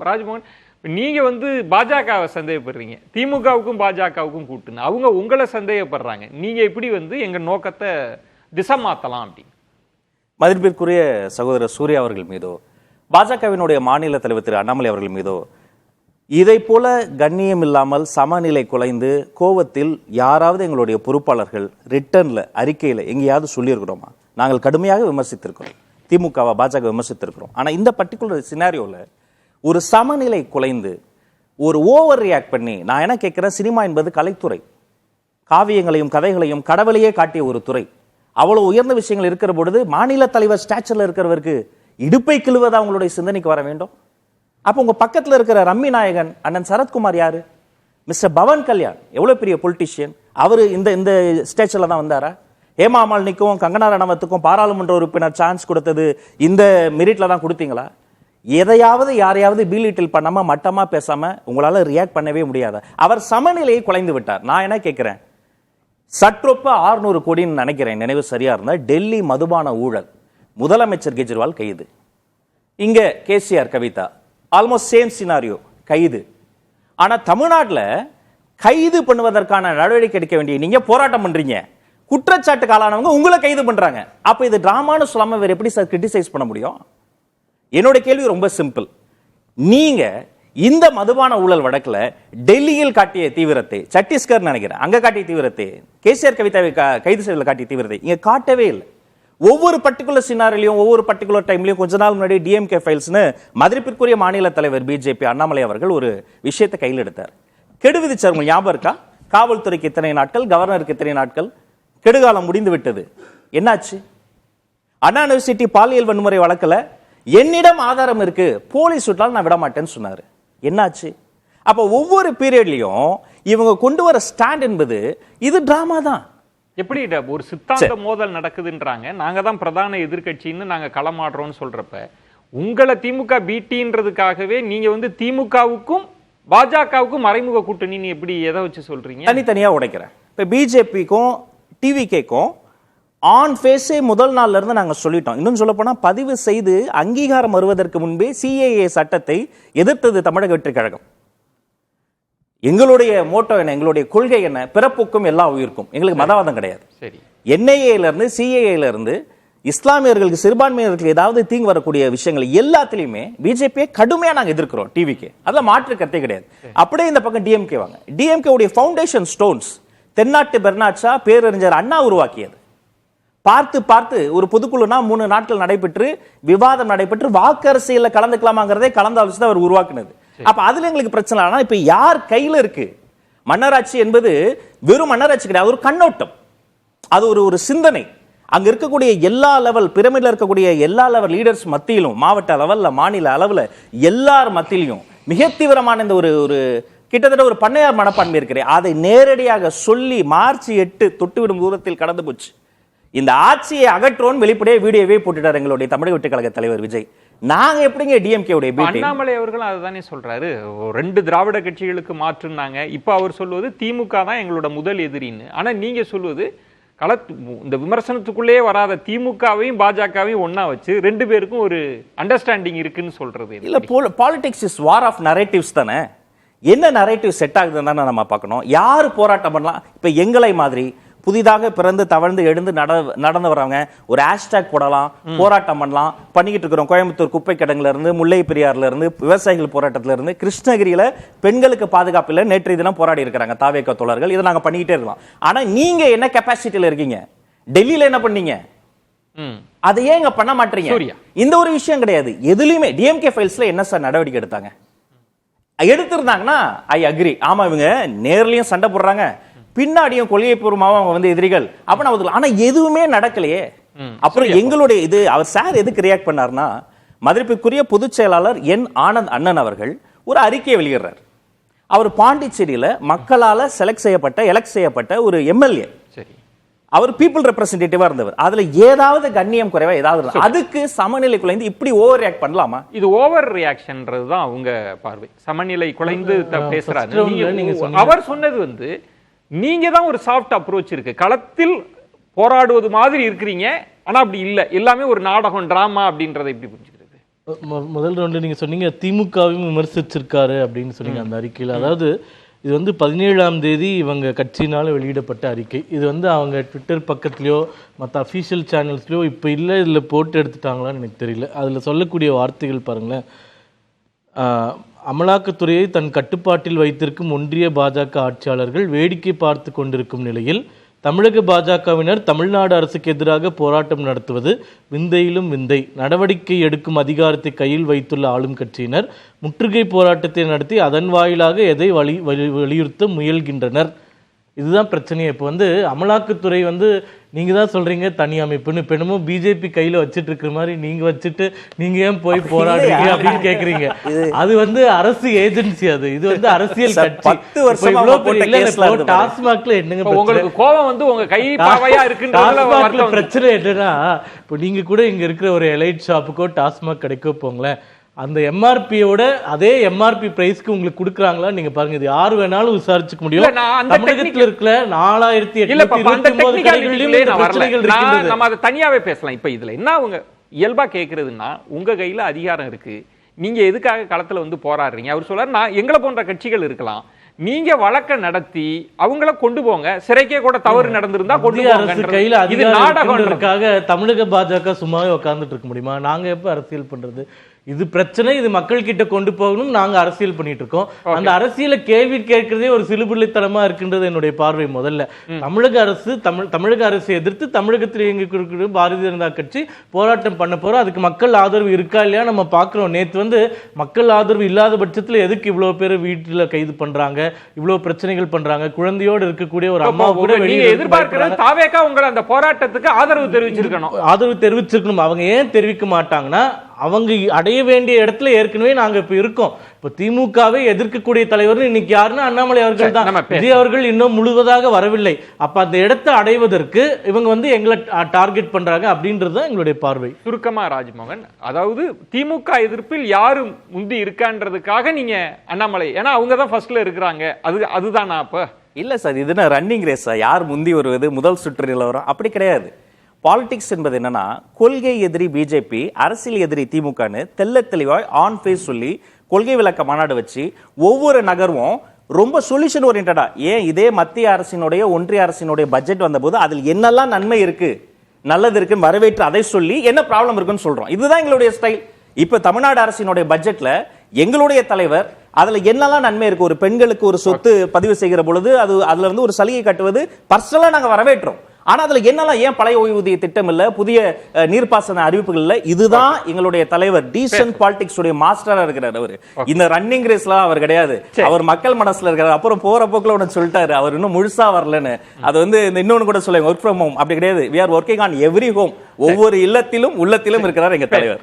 ராஜ்மோகன், நீங்க பாஜகவை சந்தேகப்படுறீங்க, திமுகவுக்கும் பாஜகவுக்கும் கூட்டுன்னு அவங்க உங்களை சந்தேகப்படுறாங்க, நீங்க எப்படி எங்க நோக்கத்தை திசை மாத்தலாம் அப்படி? மதிப்பிற்குரிய சகோதரர் சூர்யா அவர்கள் மீதோ பாஜகவினுடைய மாநில தலைவர் திரு அண்ணாமலை அவர்கள் மீதோ இதை போல கண்ணியம் இல்லாமல் சமநிலை குலைந்து கோவத்தில் யாராவது எங்களுடைய பொறுப்பாளர்கள் ரிட்டர்ன்ல அறிக்கையில எங்கேயாவது சொல்லியிருக்கிறோமா? நாங்கள் கடுமையாக விமர்சித்திருக்கிறோம், திமுகவை பாஜக விமர்சித்திருக்கிறோம். ஆனா இந்த பர்டிகுலர் சினாரியோல ஒரு சமநிலை குலைந்து ஒரு ஓவர் ரியாக்ட் பண்ணி, நான் என்ன கேட்கிறேன், சினிமா என்பது கலைத்துறை, காவியங்களையும் கதைகளையும் கடவுளையே காட்டிய ஒரு துறை. அவ்வளவு உயர்ந்த விஷயங்கள் இருக்கிற பொழுது மாநில தலைவர் ஸ்டாச்சர்ல இருக்கிறவருக்கு இடுப்பை கிழுவதா அவங்களுடைய சிந்தனைக்கு வர வேண்டும்? அப்ப உங்க பக்கத்துல இருக்கிற ரம்மி நாயகன் அண்ணன் சரத்குமார் யாரு? மிஸ்டர் பவன் கல்யாண் எவ்வளவு பெரிய பொலிட்டிஷியன், அவரு இந்த ஸ்டேச்சர்ல தான் வந்தாரா? ஹேமா மாலினிக்கும் கங்கனா ரணவத்துக்கும் பாராளுமன்ற உறுப்பினர் சான்ஸ் கொடுத்தது இந்த மெரிட்ல தான் கொடுத்தீங்களா? எதையாவது யாரையாவது பீலிட்டில் பண்ணாம மட்டமா பேசாம உங்களால ரியாக்ட் பண்ணவே முடியாது. அவர் சமநிலையை குலைந்து விட்டார். நான் என்ன கேட்கிறேன், சற்றொப்ப 600 கோடின்னு நினைக்கிறேன், நினைவு சரியா இருந்தா, டெல்லி மதுபான ஊழல், முதலமைச்சர் கெஜ்ரிவால் கைது, இங்க KCR Kavitha almost same scenario கைது. ஆனா தமிழ்நாட்டில் கைது பண்ணுவதற்கான நடவடிக்கை எடுக்க வேண்டிய நீங்க போராட்டம் பண்றீங்க, குற்றச்சாட்டுக்கு ஆளானவங்க உங்களை கைது பண்றாங்க. அப்ப இது டிராமான்னு சொல்லாம வேற எப்படி சார் கிரிட்டிசைஸ் பண்ண முடியும்? என்னோட கேள்வி ரொம்ப சிம்பிள். நீங்க இந்த மதுபான ஊழல் வழக்குல டெல்லியில் காட்டிய தீவிரத்தை, சத்தீஸ்கர் நினைக்கிறேன் அங்க காட்டிய தீவிரத்தை, கேசிஆர் கவிதாவை கைது செய்வதில் காட்டிய தீவிரத்தை இங்க காட்டவே இல்லை. ஒவ்வொரு பர்டிகுலர் சினாரிலையும் ஒவ்வொரு பர்டிகுலர் டைம்லயும் கொஞ்ச நாள் முன்னாடி டிஎம்கே ஃபைல்ஸ்னு மதிப்பிற்குரிய மாநில தலைவர் பிஜேபி அண்ணாமலை அவர்கள் ஒரு விஷயத்தை கையில் எடுத்தார். கெடு விதிச்சார், உங்களுக்கு ஞாபகம் இருக்கா? காவல்துறைக்கு இத்தனை நாட்கள், கவர்னருக்கு இத்தனை நாட்கள், கெடுகாலம் முடிந்து விட்டது. என்னாச்சு? அண்ணா யூனிவர்சிட்டி பாலியல் வன்முறை வழக்குல என்னிடம் ஆதாரம் இருக்கு, போலீஸ் விட்டாலும் நான் விட மாட்டேன்னு சொன்னாரு. என்னாச்சு? அப்ப ஒவ்வொரு பீரியட்லயும் இவங்க கொண்டு வர ஸ்டாண்ட் என்பது இது டிராமா தான். எப்படி ஒரு சித்தாந்த மோதல் நடக்குதுன்றாங்க, நாங்க தான் பிரதான எதிர்கட்சின்னு நாங்க களமாடுறோம்னு சொல்றப்ப உங்களை திமுக பீட்டின்றதுக்காகவே நீங்க திமுகவுக்கும் பாஜகவுக்கும் மறைமுக கூட்டணி எப்படி எதை வச்சு சொல்றீங்க? தனித்தனியா உடைக்கிறேன். இப்ப பிஜேபிக்கும் டிவிகேக்கும் ஆன் ஃபேஸே முதல் நாள்ல இருந்து நாங்க சொல்லிட்டோம். இன்னும் சொல்ல போனா பதிவு செய்து அங்கீகாரம் வருவதற்கு முன்பே சிஏஏ சட்டத்தை எதிர்த்தது தமிழக வெற்றி கழகம். எங்களுடைய மோட்டோ என்ன, எங்களுடைய கொள்கை என்ன, பிறப்புக்கும் எல்லா உயிருக்கும், எங்களுக்கு மதவாதம் கிடையாது. சரி, என்ஐஏல இருந்து சிஏஏல இருந்து இஸ்லாமியர்களுக்கு சிறுபான்மையினர்களுக்கு ஏதாவது தீங்கு வரக்கூடிய விஷயங்கள் எல்லாத்திலையுமே பிஜேபியை கடுமையா நாங்க எதிர்க்கிறோம். டிவிக்கு அதுல மாற்று கருத்தே கிடையாது. அப்படியே இந்த பக்கம் டிஎம்கே வாங்க. டிஎம்கே உடைய ஃபவுண்டேஷன் ஸ்டோன்ஸ் தென்னாட்டு பெர்னாட்சா பேரறிஞர் அண்ணா உருவாக்கியது. பார்த்து பார்த்து ஒரு பொதுக்குழுனா 3 நாட்கள் நடைபெற்று விவாதம் நடைபெற்று வாக்கு அரசியல்ல கலந்துக்கலாமாங்கிறதே கலந்து ஆலோசித்து அவர் உருவாக்குனது. அப்ப அதுல எங்களுக்கு பிரச்சனை. ஆனா இப்ப யார் கையில இருக்கு? மன்னராட்சி என்பது வெறும் மன்னராட்சி கிடையாது, ஒரு கண்ணோட்டம், அது ஒரு சிந்தனை. அங்க இருக்கக்கூடிய எல்லா லெவல் பிரமிட்ல இருக்கக்கூடிய எல்லா லெவல் லீடர்ஸ் மத்தியிலும், மாவட்ட லெவல்ல மாநில அளவுல எல்லார் மத்தியிலும் மிக தீவிரமான இந்த ஒரு கிட்டத்தட்ட ஒரு பண்ணையார் மனப்பான்மை இருக்கிறேன். அதை நேரடியாக சொல்லி மார்ச் 8 தொட்டுவிடும் தூரத்தில் கடந்து போச்சு. இந்த ஆட்சியை அகற்றோன் வெளிப்படையே வீடியோவே போட்டுட்டார் எங்களுடைய தமிழக வெற்றி கழக தலைவர் விஜய். நாங்க எப்படிங்க டிஎம்கே உடைய அண்ணாமலை அவர்களும் அதுதானே சொல்றாரு, 2 திராவிட கட்சிகளுக்கு மாற்றுனாங்க. இப்ப அவர் சொல்வது திமுக தான் எங்களோட முதல் எதிரின்னு. ஆனா நீங்க சொல்வது இந்த விமர்சனத்துக்குள்ளே வராத திமுகவையும் பாஜகவையும் ஒன்னா வச்சு 2 பேருக்கும் ஒரு அண்டர்ஸ்டாண்டிங் இருக்குன்னு சொல்றது இல்ல. Politics is war of narratives தானே. என்ன நரேட்டிவ் செட் ஆகுதுன்னு நம்ம பார்க்கணும். யாரு போராட்டம் பண்ணலாம்? இப்ப எங்களை மாதிரி புதிதாக பிறந்து தவழ்ந்து எழுந்து நடந்து வரவங்க ஒரு ஹேஷ்டேக் போடலாம், போராட்டம் பண்ணலாம், பண்ணிக்கிட்டு இருக்கிறோம். கோயம்புத்தூர் குப்பை கிடங்குல இருந்து, முல்லை பெரியாறுல இருந்து, விவசாயிகள் போராட்டத்துல இருந்து, கிருஷ்ணகிரியில பெண்களுக்கு பாதுகாப்பு இல்ல நேற்றைய தினம் போராடி இருக்கிறாங்க தாவேக தோழர்கள். இதை நாங்க பண்ணிக்கிட்டே இருக்கலாம். ஆனா நீங்க என்ன கெப்பாசிட்டியில இருக்கீங்க? டெல்லியில என்ன பண்ணீங்க? அதை ஏன் இங்க பண்ண மாட்டீங்க? இந்த ஒரு விஷயம் கிடையாது. எதுலயுமே டிஎம்கே ஃபைல்ஸ்ல என்ன சார் நடவடிக்கை எடுத்தாங்க? எடுத்திருந்தாங்கன்னா ஐ அக்ரி. ஆமா, இவங்க நேர்லயும் சண்டை போடுறாங்க, பின்னாடியும் கொள்கை பூர்வமாக அவங்க எதிரிகள். ஆனா எதுவுமே நடக்கலையே. அப்புறம் எங்களுடைய இது அவர் சார் எதுக்கு ரியாக்ட் பண்ணார்னா, மதிப்பிற்குரிய பொதுச் செயலாளர் என் ஆனந்த் அண்ணன் அவர்கள் ஒரு அறிக்கையை வெளியிடுறார். அவர் பாண்டிச்சேரியில மக்களால எலெக்ட் செய்யப்பட்ட ஒரு எம்எல்ஏ, அவர் பீப்புள் ரெப்ரசன்டேட்டிவா இருந்தவர். அதுல ஏதாவது கண்ணியம் குறைவா ஏதாவது அதுக்கு சமநிலை குலைந்து இப்படி ஓவர் ரியாக்ட் பண்ணலாமா? இது ஓவர் ரியாக்ஷன்ன்றதுதான் அவங்க பார்வை. சமநிலை குலைந்து பேசுறாரு. அவர் சொன்னது நீங்க தான் ஒரு சாஃப்ட் அப்ரோச் இருக்கு, களத்தில் போராடுவது மாதிரி இருக்கிறீங்க, ஆனா அப்படி இல்ல, எல்லாமே ஒரு நாடகம் டிராமா அப்படின்றத எப்படி புரிஞ்சுக்கிறது? முதல் ரவுண்டு நீங்க சொன்னீங்க திமுகவையும் விமர்சிச்சிருக்காரு அப்படின்னு சொன்னீங்க அந்த அறிக்கையில். அதாவது இது வந்து 17ஆம் தேதி இவங்க கட்சியினால் வெளியிடப்பட்ட அறிக்கை. இது வந்து அவங்க ட்விட்டர் பக்கத்துலையோ மற்ற அஃபீஷியல் சேனல்ஸ்லையோ இப்போ இல்லை, இதில் போட்டு எடுத்துட்டாங்களான்னு எனக்கு தெரியல. அதில் சொல்லக்கூடிய வார்த்தைகள் பாருங்களேன். அமலாக்கத்துறையை தன் கட்டுப்பாட்டில் வைத்திருக்கும் ஒன்றிய பாஜக ஆட்சியாளர்கள் வேடிக்கை பார்த்து கொண்டிருக்கும் நிலையில் தமிழக பாஜகவினர் தமிழ்நாடு அரசுக்கு எதிராக போராட்டம் நடத்துவது விந்தையிலும் விந்தை. நடவடிக்கை எடுக்கும் அதிகாரத்தை கையில் வைத்துள்ள ஆளும் கட்சியினர் முற்றுகை போராட்டத்தை நடத்தி அதன் வாயிலாக எதை வலியுறுத்த முயல்கின்றனர். இதுதான் பிரச்சனையே. இப்போ வந்து அமலாக்கத்துறை வந்து நீங்க தான் சொல்றீங்க தனி அமைப்புன்னு, இப்போ என்னமோ பிஜேபி கையில வச்சுட்டு இருக்கிற மாதிரி நீங்க வச்சுட்டு நீங்க ஏன் போய் போராடுறீங்க அப்படின்னு கேக்குறீங்க. அது வந்து அரசு ஏஜென்சி, அது இது வந்து அரசியல் கட்சி. 10 வருஷமா டாஸ்மாக்ல என்னங்க உங்களுக்கு கோபம் வந்து உங்க கை பாவையா இருக்குன்ற பிரச்சனை என்னன்னா, இப்போ நீங்க கூட இங்க இருக்கிற ஒரு எலைட் ஷாப்புக்கோ டாஸ்மாக் கடைக்கோ போங்களேன், அந்த எம்ஆர்பியோட அதே எம்ஆர்பி பிரைஸ்க்கு உங்களுக்கு கொடுக்குறாங்களா நீங்க பாருங்க. இது யாரு வேணாலும் விசாரிச்சுக்க முடியும். தமிழகத்தில் இருக்கிற 4829 கடைகளிலும் பிரச்சனைகள் இருக்கின்றது. நம்ம அதை தனியாவே பேசலாம். இப்ப இதுல என்ன அவங்க இயல்பா கேக்குறதுன்னா, உங்க கையில அதிகாரம் இருக்கு, நீங்க எதுக்காக களத்துல வந்து போராடுறீங்க? அவர் சொல்றாரு, நான் எங்களை போன்ற கட்சிகள் இருக்கலாம், நீங்க வழக்க நடத்தி அவங்கள கொண்டு போங்க, சிறைக்கே கூட தவறு நடந்திருந்தா கொண்டு போங்க. கையில இது நாடகம்ன்றதுக்காக தமிழக பாஜக சும்மாவே உட்கார்ந்துட்டு இருக்க முடியுமா? நாங்க எப்ப அரசியல் பண்றது? இது பிரச்சனை, இது மக்கள் கிட்ட கொண்டு போகணும். நாங்க அரசியல் பண்ணிட்டு இருக்கோம். அந்த அரசியல கேள்வி கேட்கிறதே ஒரு சிலுபிள்ளைத்தனமா இருக்குன்றது என்னுடைய பார்வை. முதல்ல தமிழக அரசு தமிழக அரசை எதிர்த்து தமிழகத்தில் இயங்கிய பாரதிய ஜனதா கட்சி போராட்டம் பண்ண போறோம். அதுக்கு மக்கள் ஆதரவு இருக்கா இல்லையா நம்ம பாக்குறோம். நேத்து வந்து மக்கள் ஆதரவு இல்லாத பட்சத்துல எதுக்கு இவ்வளவு பேர் வீட்டுல கைது பண்றாங்க, இவ்வளவு பிரச்சனைகள் பண்றாங்க? குழந்தையோடு இருக்கக்கூடிய ஒரு அம்மா கூட வெளியே எதிர்பார்க்கிறது தாவேகா உங்களை அந்த போராட்டத்துக்கு ஆதரவு தெரிவிச்சிருக்கணும். ஆதரவு தெரிவிச்சிருக்கணும். அவங்க ஏன் தெரிவிக்க மாட்டாங்கன்னா, அவங்க அடைய வேண்டிய இடத்துல ஏற்கனவே நாங்க இப்ப இருக்கோம். இப்ப திமுகவை எதிர்க்கக்கூடிய தலைவர் இன்னைக்கு யாருன்னா அண்ணாமலை அவர்கள் தான். விஜய் அவர்கள் இன்னும் முழுவதாக வரவில்லை. அப்ப அந்த இடத்தை அடைவதற்கு இவங்க வந்து எங்களை டார்கெட் பண்றாங்க அப்படின்றது தான் எங்களுடைய பார்வை. சுருக்கமா ராஜ்மோகன், அதாவது திமுக எதிர்ப்பில் யாரு முந்தி இருக்கான்றதுக்காக நீங்க அண்ணாமலை, ஏன்னா அவங்க தான் ஃபர்ஸ்ட்ல இருக்கிறாங்க, அதுதானா? அப்ப இல்ல சார், இது ரன்னிங் ரேஸா? யார் முந்தி வருவது, முதல் சுற்று நிலவரம் அப்படி கிடையாது. பாலிடிக்ஸ் என்பது என்னன்னா, கொள்கை எதிரி பிஜேபி, அரசியல் எதிரி திமுகன்னு தெல்ல தெளிவாய் ஆன் ஃபேஸ் சொல்லி கொள்கை விளக்க மாநாடு வச்சு ஒவ்வொரு நகர்வும் ரொம்ப சொல்யூஷன் ஓரியன்டா, ஏன் இதே மத்திய அரசினுடைய ஒன்றிய அரசினுடைய பட்ஜெட் வந்தபோது அதில் என்னெல்லாம் நன்மை இருக்கு, நல்லது இருக்குன்னு வரவேற்று அதை சொல்லி என்ன ப்ராப்ளம் இருக்குன்னு சொல்றோம். இதுதான் எங்களுடைய ஸ்டைல். இப்ப தமிழ்நாடு அரசினுடைய பட்ஜெட்ல எங்களுடைய தலைவர் அதுல என்னெல்லாம் நன்மை இருக்கு, ஒரு பெண்களுக்கு ஒரு சொத்து பதிவு செய்கிற பொழுது அதுல வந்து ஒரு சலுகை கட்டுவது பர்சனலா நாங்க வரவேற்றோம். ஆனா அதுல என்னெல்லாம், ஏன் பழைய ஓய்வூதிய திட்டம் இல்ல, புதிய நீர்ப்பாசன அறிவிப்புகள் இல்ல? இதுதான் எங்களுடைய தலைவர் டீசன்ட் பாலிடிக்ஸ் உடைய மாஸ்டரா இருக்கிறார். அவரு இந்த ரன்னிங் ரேஸ்ல அவர் கிடையாது. அவர் மக்கள் மனசுல இருக்கிறார். அப்புறம் போற போக்குல ஒன்னு சொல்லிட்டாரு, அவர் இன்னும் முழுசா வரலன்னு. அது வந்து இன்னொன்னு கூட சொல்லுங்க, ஒர்க் ஃப்ரம் ஹோம் அப்படி கிடையாது. we are working on every home. ஒவ்வொரு இல்லத்திலும் உள்ளத்திலும் இருக்கிறார் எங்க தலைவர்.